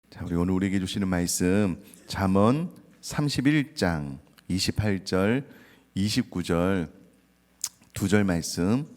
자, 우리 오늘 우리에게 주시는 말씀 잠언 31장 28절 29절 두 절 말씀.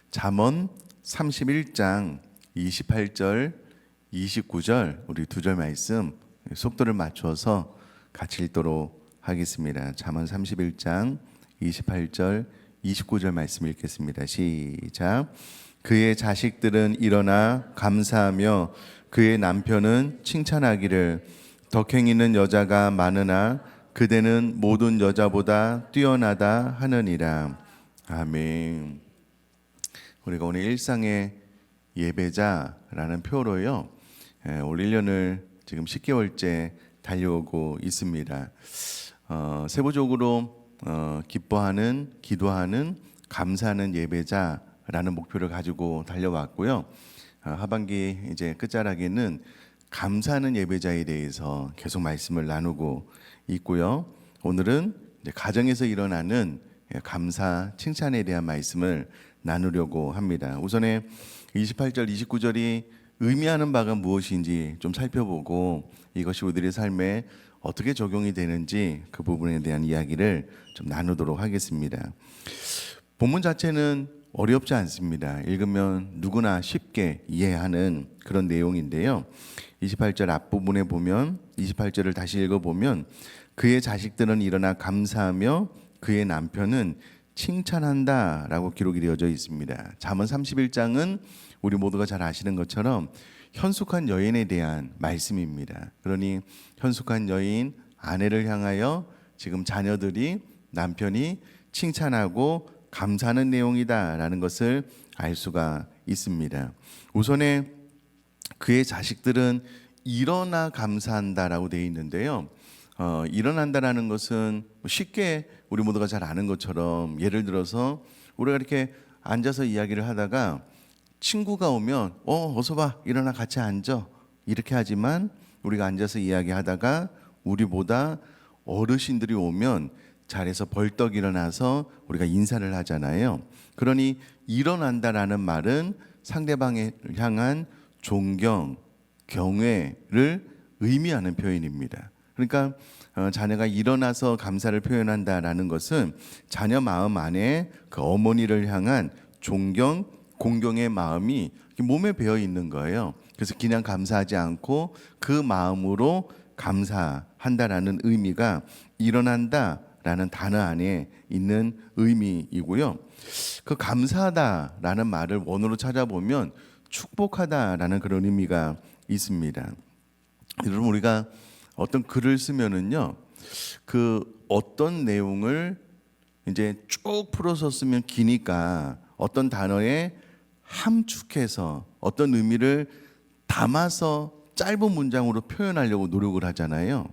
잠언 31장 28절 29절 우리 두 절 말씀 속도를 맞춰서 같이 읽도록 하겠습니다. 잠언 31장 28절 29절 말씀 읽겠습니다. 시작. 그의 자식들은 일어나 감사하며 그의 남편은 칭찬하기를 덕행있는 여자가 많으나 그대는 모든 여자보다 뛰어나다 하느니라. 아멘. 우리가 오늘 일상의 예배자라는 표로요, 올 1년을 지금 10개월째 달려오고 있습니다. 세부적으로 기뻐하는, 기도하는, 감사하는 예배자라는 목표를 가지고 달려왔고요. 하반기 이제 끝자락에는 감사하는 예배자에 대해서 계속 말씀을 나누고 있고요. 오늘은 이제 가정에서 일어나는 감사, 칭찬에 대한 말씀을 나누려고 합니다. 우선에 28절, 29절이 의미하는 바가 무엇인지 좀 살펴보고 이것이 우리들의 삶에 어떻게 적용이 되는지 그 부분에 대한 이야기를 좀 나누도록 하겠습니다. 본문 자체는 어렵지 않습니다. 읽으면 누구나 쉽게 이해하는 그런 내용인데요. 28절 앞부분에 보면 28절을 다시 읽어보면 그의 자식들은 일어나 감사하며 그의 남편은 칭찬한다 라고 기록이 되어져 있습니다. 잠언 31장은 우리 모두가 잘 아시는 것처럼 현숙한 여인에 대한 말씀입니다. 그러니 현숙한 여인, 아내를 향하여 지금 자녀들이, 남편이 칭찬하고 감사하는 내용이다라는 것을 알 수가 있습니다. 우선에 그의 자식들은 일어나 감사한다라고 되어 있는데요. 일어난다라는 것은 쉽게 우리 모두가 잘 아는 것처럼, 예를 들어서 우리가 이렇게 앉아서 이야기를 하다가 친구가 오면 어서 와, 일어나 같이 앉아, 이렇게 하지만 우리가 앉아서 이야기하다가 우리보다 어르신들이 오면 자리에서 벌떡 일어나서 우리가 인사를 하잖아요. 그러니 일어난다라는 말은 상대방을 향한 존경, 경외를 의미하는 표현입니다. 그러니까 자녀가 일어나서 감사를 표현한다라는 것은 자녀 마음 안에 그 어머니를 향한 존경, 공경의 마음이 몸에 배어 있는 거예요. 그래서 그냥 감사하지 않고 그 마음으로 감사한다라는 의미가 일어난다 라는 단어 안에 있는 의미이고요. 그 감사하다라는 말을 원어로 찾아보면 축복하다라는 그런 의미가 있습니다. 여러분, 우리가 어떤 글을 쓰면은요, 그 어떤 내용을 이제 쭉 풀어서 쓰면 기니까 어떤 단어에 함축해서 어떤 의미를 담아서 짧은 문장으로 표현하려고 노력을 하잖아요.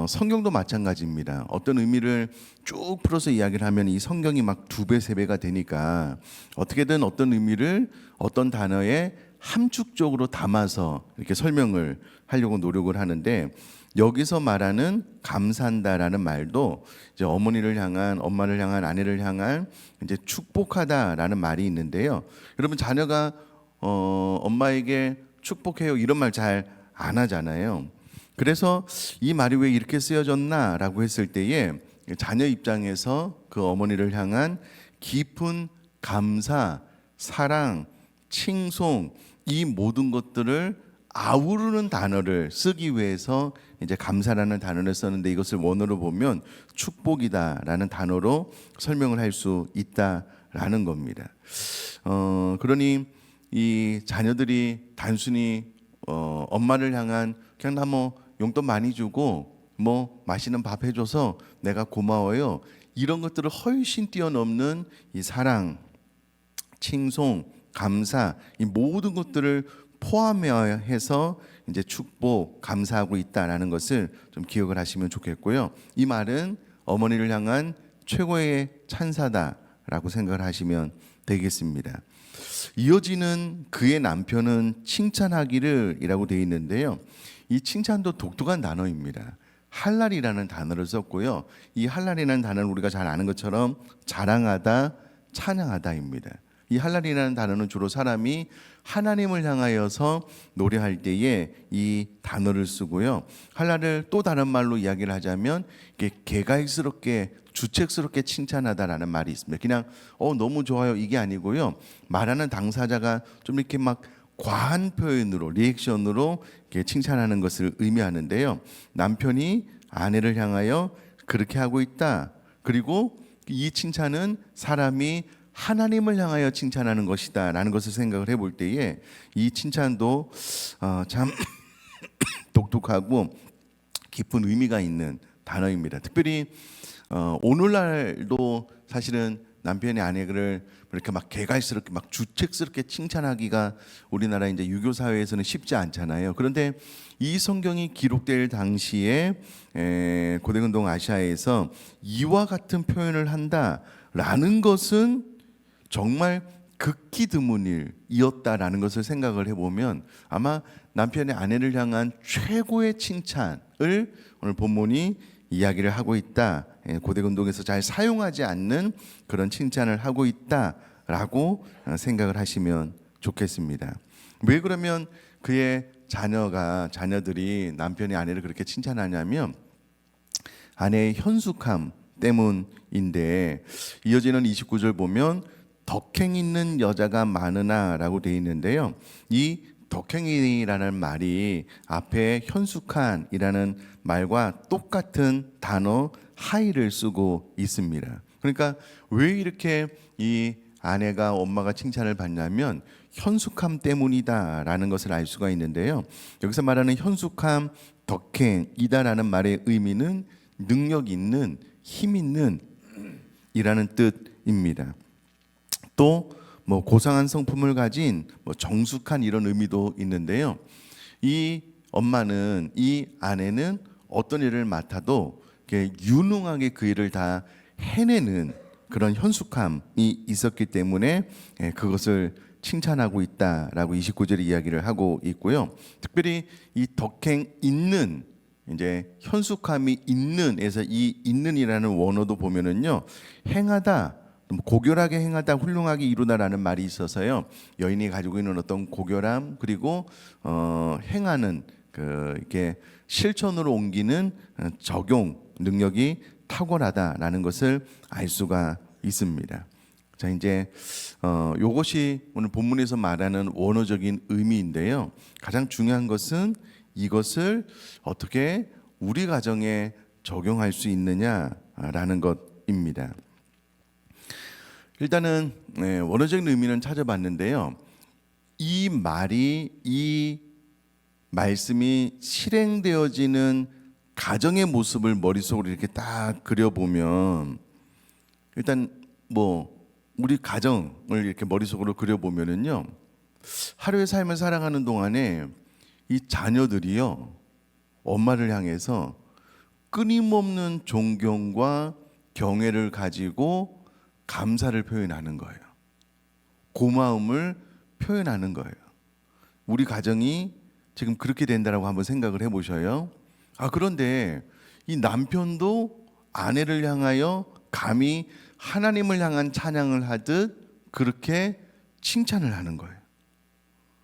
성경도 마찬가지입니다. 어떤 의미를 쭉 풀어서 이야기를 하면 이 성경이 막 2배, 3배가 되니까 어떻게든 어떤 의미를 어떤 단어에 함축적으로 담아서 이렇게 설명을 하려고 노력을 하는데, 여기서 말하는 감사한다라는 말도 이제 어머니를 향한, 엄마를 향한, 아내를 향한 이제 축복하다라는 말이 있는데요. 여러분, 자녀가 엄마에게 축복해요 이런 말 잘 안 하잖아요. 그래서 이 말이 왜 이렇게 쓰여졌나라고 했을 때에 자녀 입장에서 그 어머니를 향한 깊은 감사, 사랑, 칭송, 이 모든 것들을 아우르는 단어를 쓰기 위해서 이제 감사라는 단어를 썼는데, 이것을 원어로 보면 축복이다라는 단어로 설명을 할 수 있다라는 겁니다. 그러니 이 자녀들이 단순히 엄마를 향한 그냥 나 뭐 용돈 많이 주고 뭐 맛있는 밥 해줘서 내가 고마워요, 이런 것들을 훨씬 뛰어넘는 이 사랑, 칭송, 감사, 이 모든 것들을 포함해서 이제 축복, 감사하고 있다라는 것을 좀 기억을 하시면 좋겠고요. 이 말은 어머니를 향한 최고의 찬사다라고 생각을 하시면 되겠습니다. 이어지는 그의 남편은 칭찬하기를 이라고 되어 있는데요. 이 칭찬도 독특한 단어입니다. 할랄이라는 단어를 썼고요. 이 할랄이라는 단어는 우리가 잘 아는 것처럼 자랑하다, 찬양하다입니다. 이 할랄이라는 단어는 주로 사람이 하나님을 향하여서 노래할 때에 이 단어를 쓰고요. 할랄을 또 다른 말로 이야기를 하자면 이게 개갈스럽게 주책스럽게 칭찬하다라는 말이 있습니다. 그냥 너무 좋아요 이게 아니고요. 말하는 당사자가 좀 이렇게 막 과한 표현으로 리액션으로 이렇게 칭찬하는 것을 의미하는데요. 남편이 아내를 향하여 그렇게 하고 있다. 그리고 이 칭찬은 사람이 하나님을 향하여 칭찬하는 것이다 라는 것을 생각을 해볼 때에 이 칭찬도 참 독특하고 깊은 의미가 있는 단어입니다. 특별히 오늘날도 사실은 남편이 아내를 이렇게 막 개갈스럽게 막 주책스럽게 칭찬하기가 우리나라 이제 유교 사회에서는 쉽지 않잖아요. 그런데 이 성경이 기록될 당시에 고대근동 아시아에서 이와 같은 표현을 한다라는 것은 정말 극히 드문 일이었다라는 것을 생각을 해보면 아마 남편의 아내를 향한 최고의 칭찬을 오늘 본문이 이야기를 하고 있다. 고대근동에서 잘 사용하지 않는 그런 칭찬을 하고 있다라고 생각을 하시면 좋겠습니다. 왜 그러면 그의 자녀들이 남편이 아내를 그렇게 칭찬하냐면 아내의 현숙함 때문인데 이어지는 29절 보면 덕행 있는 여자가 많으나라고 되어 있는데요. 이 덕행이라는 말이 앞에 현숙한이라는 말과 똑같은 단어 하이를 쓰고 있습니다. 그러니까 왜 이렇게 이 아내가 엄마가 칭찬을 받냐면 현숙함 때문이다라는 것을 알 수가 있는데요. 여기서 말하는 현숙함, 덕행이다라는 말의 의미는 능력 있는, 힘 있는 이라는 뜻입니다. 또 뭐 고상한 성품을 가진 정숙한 이런 의미도 있는데요. 이 엄마는 이 아내는 어떤 일을 맡아도 유능하게 그 일을 다 해내는 그런 현숙함이 있었기 때문에 그것을 칭찬하고 있다라고 29절에 이야기를 하고 있고요. 특별히 이 덕행 있는 이제 현숙함이 있는에서 이 있는이라는 원어도 보면은요 행하다 고결하게 행하다 훌륭하게 이루다라는 말이 있어서요 여인이 가지고 있는 어떤 고결함 그리고 행하는 이렇게 실천으로 옮기는 적용 능력이 탁월하다라는 것을 알 수가 있습니다. 자 이제 이것이 오늘 본문에서 말하는 원어적인 의미인데요. 가장 중요한 것은 이것을 어떻게 우리 가정에 적용할 수 있느냐라는 것입니다. 일단은 원어적인 의미는 찾아봤는데요. 이 말씀이 실행되어지는 가정의 모습을 머릿속으로 이렇게 딱 그려보면 일단 우리 가정을 이렇게 머릿속으로 그려보면은요 하루의 삶을 살아가는 동안에 이 자녀들이요 엄마를 향해서 끊임없는 존경과 경애를 가지고 감사를 표현하는 거예요. 고마움을 표현하는 거예요. 우리 가정이 지금 그렇게 된다라고 한번 생각을 해보셔요. 그런데 이 남편도 아내를 향하여 감히 하나님을 향한 찬양을 하듯 그렇게 칭찬을 하는 거예요.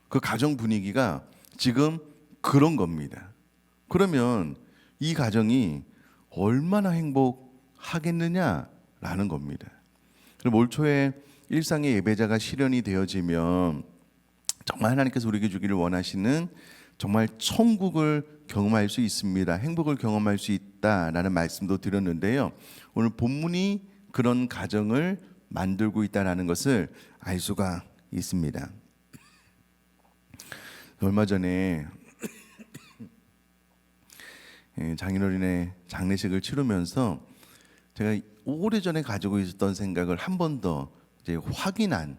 그 가정 분위기가 지금 그런 겁니다. 그러면 이 가정이 얼마나 행복하겠느냐라는 겁니다. 그럼 올 초에 일상의 예배자가 실현이 되어지면 정말 하나님께서 우리에게 주기를 원하시는 정말 천국을 경험할 수 있습니다. 행복을 경험할 수 있다라는 말씀도 드렸는데요. 오늘 본문이 그런 가정을 만들고 있다라는 것을 알 수가 있습니다. 얼마 전에 장인어른의 장례식을 치르면서 제가 오래전에 가지고 있었던 생각을 한 번 더 확인한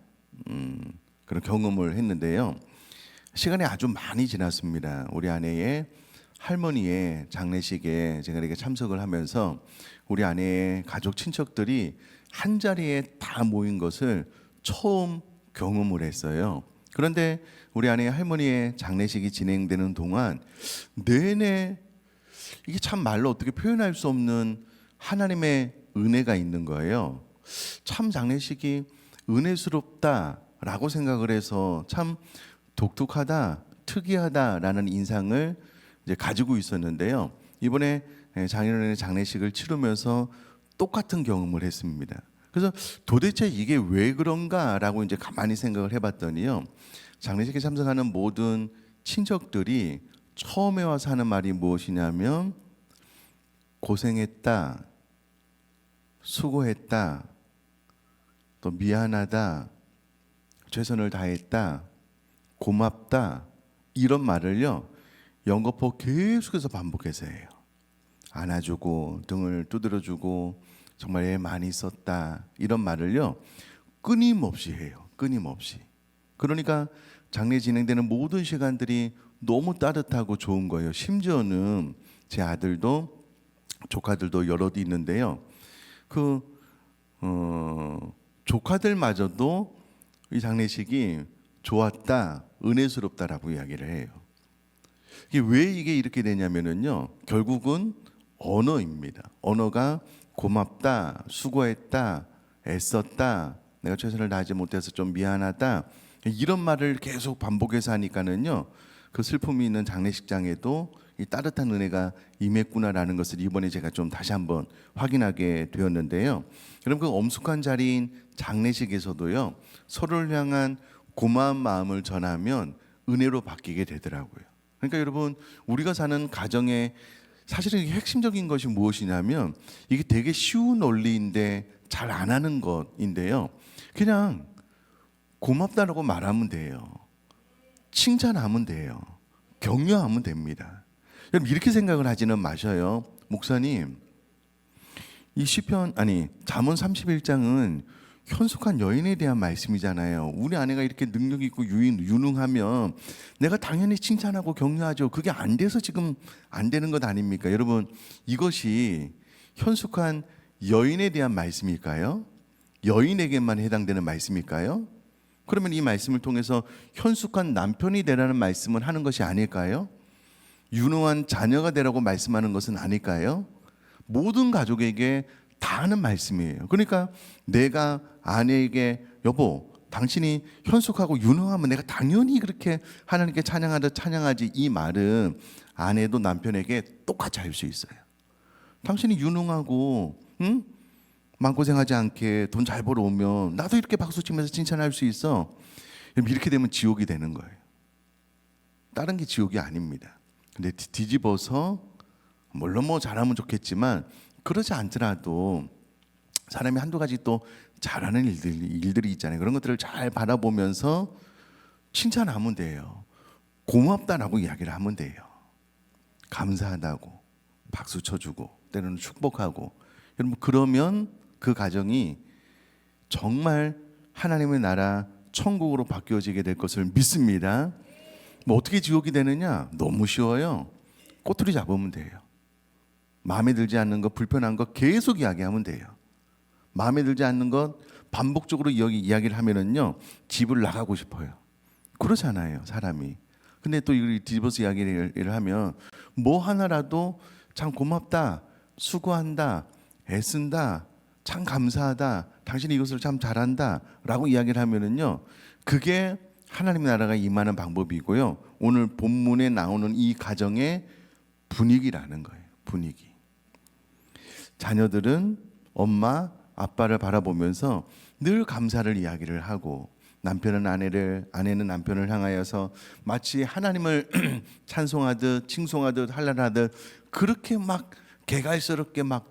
그런 경험을 했는데요. 시간이 아주 많이 지났습니다. 우리 아내의 할머니의 장례식에 제가 이렇게 참석을 하면서 우리 아내의 가족 친척들이 한 자리에 다 모인 것을 처음 경험을 했어요. 그런데 우리 아내의 할머니의 장례식이 진행되는 동안 내내 이게 참 말로 어떻게 표현할 수 없는 하나님의 은혜가 있는 거예요. 참 장례식이 은혜스럽다라고 생각을 해서 참 독특하다, 특이하다라는 인상을 이제 가지고 있었는데요. 이번에 장인어른의 장례식을 치르면서 똑같은 경험을 했습니다. 그래서 도대체 이게 왜 그런가라고 이제 가만히 생각을 해봤더니요. 장례식에 참석하는 모든 친척들이 처음에 와서 하는 말이 무엇이냐면 고생했다, 수고했다, 또 미안하다, 최선을 다했다, 고맙다, 이런 말을요 연거푸 계속해서 반복해서 해요. 안아주고 등을 두드려주고 정말 애 많이 썼다, 이런 말을요 끊임없이 해요. 끊임없이. 그러니까 장례 진행되는 모든 시간들이 너무 따뜻하고 좋은 거예요. 심지어는 제 아들도 조카들도 여럿 있는데요. 조카들마저도 이 장례식이 좋았다, 은혜스럽다라고 이야기를 해요. 왜 이게 이렇게 되냐면은요, 결국은 언어입니다. 언어가 고맙다, 수고했다, 애썼다, 내가 최선을 다하지 못해서 좀 미안하다, 이런 말을 계속 반복해서 하니까는요, 그 슬픔이 있는 장례식장에도 이 따뜻한 은혜가 임했구나라는 것을 이번에 제가 좀 다시 한번 확인하게 되었는데요. 여러분, 그 엄숙한 자리인 장례식에서도요, 서로를 향한 고마운 마음을 전하면 은혜로 바뀌게 되더라고요. 그러니까 여러분, 우리가 사는 가정의 사실은 핵심적인 것이 무엇이냐면 이게 되게 쉬운 원리인데 잘 안 하는 것인데요. 그냥 고맙다라고 말하면 돼요. 칭찬하면 돼요. 격려하면 됩니다. 여러분, 이렇게 생각을 하지는 마셔요. 목사님, 이 시편 잠언 31장은 현숙한 여인에 대한 말씀이잖아요. 우리 아내가 이렇게 능력 있고 유능하면 내가 당연히 칭찬하고 격려하죠. 그게 안 돼서 지금 안 되는 것 아닙니까? 여러분, 이것이 현숙한 여인에 대한 말씀일까요? 여인에게만 해당되는 말씀일까요? 그러면 이 말씀을 통해서 현숙한 남편이 되라는 말씀을 하는 것이 아닐까요? 유능한 자녀가 되라고 말씀하는 것은 아닐까요? 모든 가족에게 다 하는 말씀이에요. 그러니까 내가 아내에게 여보, 당신이 현숙하고 유능하면 내가 당연히 그렇게 하나님께 찬양하듯 찬양하지, 이 말은 아내도 남편에게 똑같이 할 수 있어요. 당신이 유능하고 마음고생하지 않게 돈 잘 벌어오면 나도 이렇게 박수치면서 칭찬할 수 있어. 이렇게 되면 지옥이 되는 거예요. 다른 게 지옥이 아닙니다. 근데 뒤집어서 물론 뭐 잘하면 좋겠지만 그러지 않더라도 사람이 한두 가지 또 잘하는 일들이 있잖아요. 그런 것들을 잘 바라보면서 칭찬하면 돼요. 고맙다라고 이야기를 하면 돼요. 감사하다고 박수 쳐주고 때로는 축복하고. 여러분, 그러면 그 가정이 정말 하나님의 나라 천국으로 바뀌어지게 될 것을 믿습니다. 뭐 어떻게 지옥이 되느냐? 너무 쉬워요. 꼬투리 잡으면 돼요. 마음에 들지 않는 것, 불편한 것 계속 이야기하면 돼요. 마음에 들지 않는 것 반복적으로 이야기를 하면은요, 집을 나가고 싶어요. 그렇잖아요, 사람이. 근데 또 이 뒤집어서 이야기를 하면 뭐 하나라도 참 고맙다, 수고한다, 애쓴다, 참 감사하다, 당신이 이것을 참 잘한다 라고 이야기를 하면은요, 그게 하나님의 나라가 임하는 방법이고요, 오늘 본문에 나오는 이 가정의 분위기라는 거예요. 분위기. 자녀들은 엄마, 아빠를 바라보면서 늘 감사를 이야기를 하고, 남편은 아내는 남편을 향하여서 마치 하나님을 찬송하듯 칭송하듯 할랄하듯 그렇게 막 개갈스럽게 막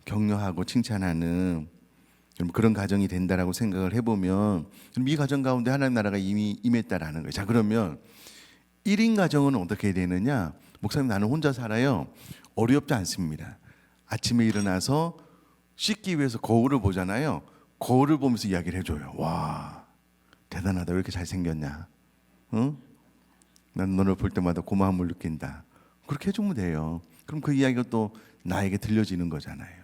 격려하고 칭찬하는 그런 가정이 된다라고 생각을 해보면 이 가정 가운데 하나님 나라가 이미 임했다라는 거예요. 자, 그러면 1인 가정은 어떻게 되느냐? 목사님, 나는 혼자 살아요. 어렵지 않습니다. 아침에 일어나서 씻기 위해서 거울을 보잖아요. 거울을 보면서 이야기를 해줘요. 와, 대단하다. 왜 이렇게 잘생겼냐? 응? 난 너를 볼 때마다 고마움을 느낀다. 그렇게 해주면 돼요. 그럼 그 이야기가 또 나에게 들려지는 거잖아요.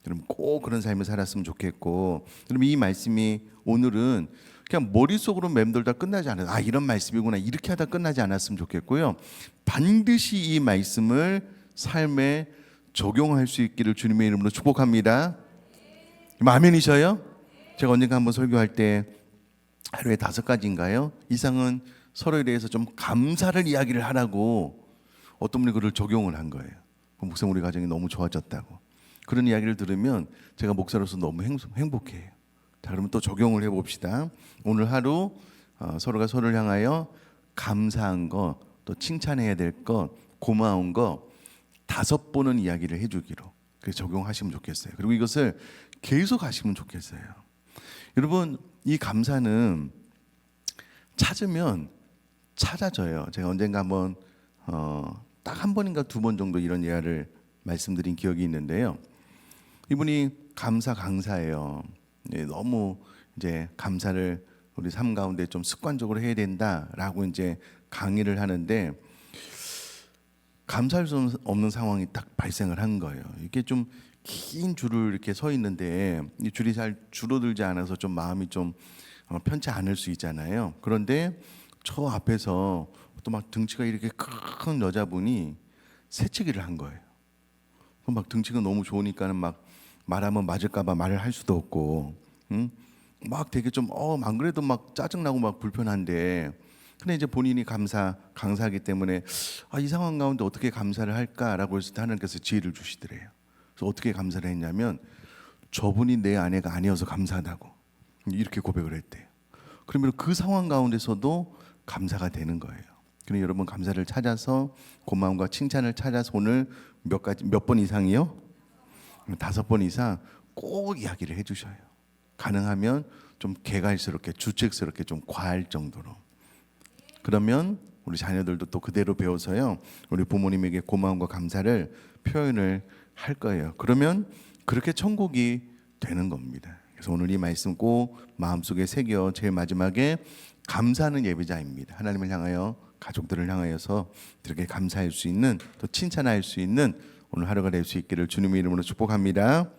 여러분, 꼭 그런 삶을 살았으면 좋겠고, 여러분, 이 말씀이 오늘은 그냥 머릿속으로 맴돌다 끝나지 않아요. 아, 이런 말씀이구나, 이렇게 하다 끝나지 않았으면 좋겠고요, 반드시 이 말씀을 삶에 적용할 수 있기를 주님의 이름으로 축복합니다. 아멘이셔요? 제가 언젠가 한번 설교할 때 하루에 5가지인가요? 이상은 서로에 대해서 좀 감사를 이야기를 하라고 어떤 분이 그걸 적용을 한 거예요. 목사님 우리 가정이 너무 좋아졌다고. 그런 이야기를 들으면 제가 목사로서 너무 행복해요. 자, 그러면 또 적용을 해봅시다. 오늘 하루 서로가 서로를 향하여 감사한 것, 또 칭찬해야 될 것, 고마운 거 5번은 이야기를 해주기로 그렇게 적용하시면 좋겠어요. 그리고 이것을 계속 하시면 좋겠어요. 여러분, 이 감사는 찾으면 찾아져요. 제가 언젠가 한번 딱 한 번인가 2번 정도 이런 예화를 말씀드린 기억이 있는데요. 이분이 감사 강사예요. 너무 이제 감사를 우리 삶 가운데 좀 습관적으로 해야 된다라고 이제 강의를 하는데 감사할 수 없는 상황이 딱 발생을 한 거예요. 이게 좀 긴 줄을 이렇게 서 있는데 이 줄이 잘 줄어들지 않아서 좀 마음이 좀 편치 않을 수 있잖아요. 그런데 저 앞에서 또 막 등치가 이렇게 큰 여자분이 새치기를 한 거예요. 막 등치가 너무 좋으니까는 막 말하면 맞을까봐 말을 할 수도 없고, 막 되게 좀 안 그래도 막 짜증나고 막 불편한데, 근데 이제 본인이 강사하기 때문에 이 상황 가운데 어떻게 감사를 할까라고 했을 때 하나님께서 지혜를 주시더래요. 그래서 어떻게 감사를 했냐면 저분이 내 아내가 아니어서 감사하다고 이렇게 고백을 했대요. 그러면 그 상황 가운데서도 감사가 되는 거예요. 그러니 여러분 감사를 찾아서 고마움과 칭찬을 찾아서 오늘 몇 번 이상이요? 5번 이상 꼭 이야기를 해주셔요. 가능하면 좀 개갈스럽게 주책스럽게 좀 과할 정도로. 그러면 우리 자녀들도 또 그대로 배워서요 우리 부모님에게 고마움과 감사를 표현을 할 거예요. 그러면 그렇게 천국이 되는 겁니다. 그래서 오늘 이 말씀 꼭 마음속에 새겨 제일 마지막에 감사하는 예배자입니다. 하나님을 향하여 가족들을 향하여서 이렇게 감사할 수 있는 또 칭찬할 수 있는 오늘 하루가 될 수 있기를 주님의 이름으로 축복합니다.